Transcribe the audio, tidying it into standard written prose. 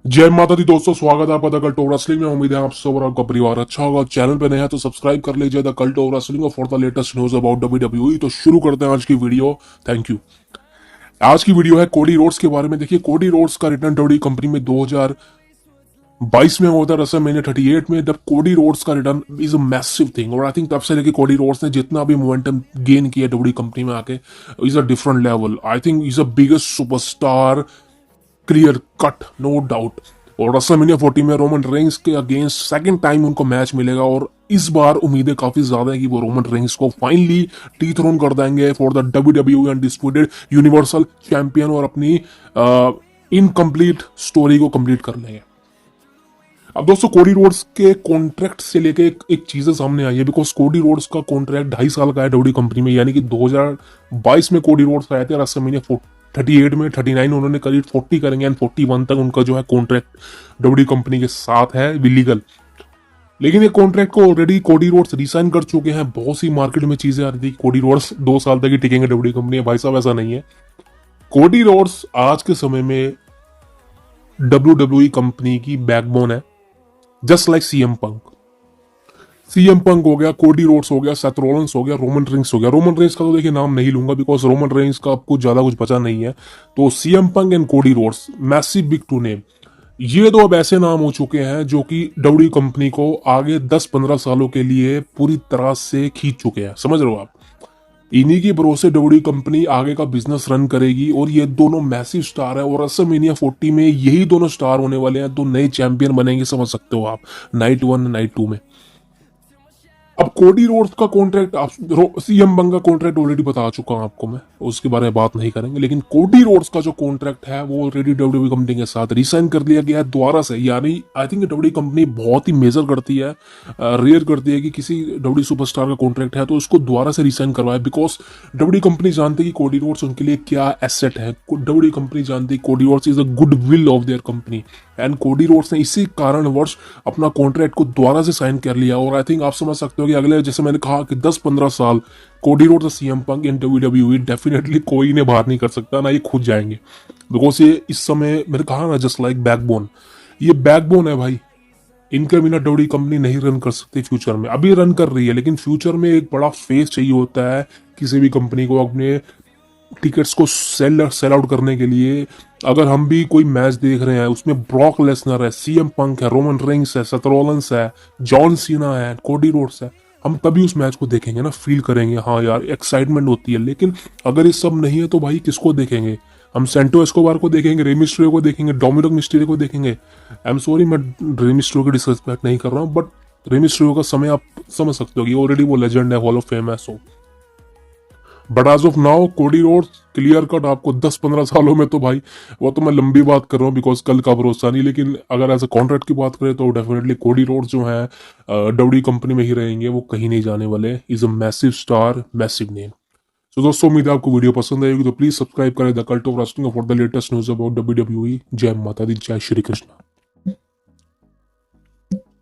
जय माता दी दोस्तों, स्वागत है आपका द कल्ट ऑफ रेसलिंग में। उम्मीद है आप सब और आपका परिवार अच्छा होगा। चैनल पे नए हैं तो सब्सक्राइब कर लीजिए the cult of wrestling for the latest news about WWE. तो शुरू करते हैं आज की वीडियो। Thank you. आज की वीडियो है कोडी रोड्स के बारे में। देखिए, कोडी रोड्स का रिटर्न डब्ल्यूडब्ल्यूई कंपनी में 2022 में होता है, रेसलमेनिया 38 में। जब कोडी रोड्स का return is a massive thing, और आई थिंक तब से लेके कोडी रोड्स ने जितना भी मोमेंटम गेन किया डब्ल्यूडब्ल्यूई कंपनी में आके, is a different level. I think is a biggest superstar, clear cut, no doubt. और रेसलमेनिया 40 में रोमन रेंस के अगेंस्ट सेकंड टाइम उनको मैच मिलेगा, और इस बार उम्मीदें काफी ज्यादा है कि वो रोमन रेंस को फाइनली टीथरोन कर देंगे for the WWE undisputed universal champion, और अपनी इनकम्प्लीट स्टोरी को कंप्लीट कर लेंगे। अब दोस्तों, कोडी रोड्स के कॉन्ट्रैक्ट से लेके एक चीजें सामने आई है, बिकॉज कोडी रोड्स का कॉन्ट्रैक्ट 2.5 साल का है डब्ल्यूडब्ल्यूई कंपनी में। यानी कि 2022 में कोडी रोड्स आए थे, रेसलमेनिया 38 में 39 उन्होंने करीब 40 करेंगे, एंड 41 तक उनका जो है कॉन्ट्रैक्ट डब्ल्यूडब्ल्यूई कंपनी के साथ है लीगल। लेकिन ये कॉन्ट्रैक्ट को ऑलरेडी कोडी रोड्स रिसाइन कर चुके हैं। बहुत सी मार्केट में चीजें आ रही थी, कोडी रोड्स 2 साल तक ही टिकेंगे डब्ल्यूडब्ल्यूई कंपनी। भाई साहब, ऐसा नहीं है। कोडी रोड्स आज के समय में डब्ल्यूडब्ल्यूई कंपनी की बैकबोन है, जस्ट लाइक सीएम पंक हो गया, कोडी रोड्स हो गया, सेथ रॉलिंस हो गया, रोमन रेंस हो गया। रोमन रेंस का तो देखिए नाम नहीं लूंगा, बिकॉज रोमन रेंस का आपको ज्यादा कुछ पता नहीं है। तो CM Punk and Cody Rhodes, massive big two name, ये दो अब ऐसे नाम हो चुके हैं जो कि डब्ल्यूडब्ल्यूई कंपनी को आगे 10-15 सालों के लिए पूरी तरह से खींच चुके हैं। समझ रहे हो आप? इन्हीं के भरोसे डब्ल्यूडब्ल्यूई कंपनी आगे का बिजनेस रन करेगी, और ये दोनों मैसिव स्टार है। और रेसलमेनिया 40 में यही दोनों स्टार होने वाले हैं, दो नए चैंपियन बनेंगे, समझ सकते हो आप, नाइट 1 नाइट 2 में। अब कोडी रोड्स का कॉन्ट्रैक्ट, सीएम बंग का कॉन्ट्रैक्ट ऑलरेडी बता चुका हूं आपको मैं, उसके बारे में बात नहीं करेंगे। लेकिन कोडी रोड्स का जो कॉन्ट्रैक्ट है वो ऑलरेडी डब्ल्यूडब्ल्यूई कंपनी के साथ रिसाइन कर लिया गया है दोबारा से। यानी आई थिंक डब्ल्यूडब्ल्यूई कंपनी बहुत ही मेजर करती है, रेयर करती है कि किसी डब्ल्यूडब्ल्यूई सुपरस्टार का कॉन्ट्रैक्ट है तो उसको दोबारा से रिसाइन करवाए, बिकॉज डब्ल्यूडब्ल्यूई कंपनी जानती है कि कोडी रोड्स उनके लिए क्या एसेट है। डब्ल्यूडब्ल्यूई कंपनी जानती है Cody Rhodes is a good will of their company, and Cody roads ने इसी कारणवश अपना कॉन्ट्रैक्ट को दोबारा से साइन कर लिया। और आई थिंक आप समझ सकते हो कि अगले, जैसे मैंने कहा कि 10-15 साल कोडी रोड्स और सीएम पंक इन डब्ल्यूडब्ल्यूई डेफिनेटली कोई इन्हें बाहर नहीं कर सकता, ना ये खुद जाएंगे। बिकॉज ये इस समय मैंने कहा ना, जस्ट लाइक बैकबोन, ये बैकबोन है भाई। इनके बिना डब्ल्यूडब्ल्यूई कंपनी नहीं रन कर सकती फ्यूचर में। अभी रन कर रही है, लेकिन फ्यूचर में एक बड़ा फेस चाहिए होता है किसी भी कंपनी को अपने टिकट्स को सेल आउट करने के लिए। अगर हम भी कोई मैच देख रहे हैं, उसमें ब्रॉक लेसनर है, सीएम पंक है, रोमन रेंस है, सेथ रॉलिंस है, जॉन सीना है, कोडी रोड्स है, हम तभी उस मैच को देखेंगे ना, फील करेंगे, हाँ यार एक्साइटमेंट होती है। लेकिन अगर ये सब नहीं है तो भाई किसको देखेंगे? हम सेंटो एस्कोबार को देखेंगे, रे मिस्टेरियो को देखेंगे, डोमिनिक मिस्टेरियो को देखेंगे। आई एम सॉरी, मैं रे मिस्टेरियो की डिसरिस्पेक्ट नहीं कर रहा हूँ, बट रे मिस्टेरियो का समय आप समझ सकते हो कि ऑलरेडी वो लेजेंड है, हॉल ऑफ फेम है। So but as of now Cody Rhodes clear cut आपको 10-15 सालों में, तो भाई वो तो मैं लंबी बात कर रहा हूँ, बिकॉज कल का भरोसा नहीं। लेकिन अगर एज ए कॉन्ट्रैक्ट की बात करें तो डेफिनेटली कोडी रोड्स जो है डब्ल्यूडब्ल्यूई कंपनी में ही रहेंगे, वो कहीं नहीं जाने वाले। Is a massive star, massive name. तो दोस्तों, उम्मीद है आपको वीडियो पसंद आएगी, तो प्लीज सब्सक्राइब करें the cult of wrestling for the latest news about WWE. जय माता दी, जय श्री कृष्ण।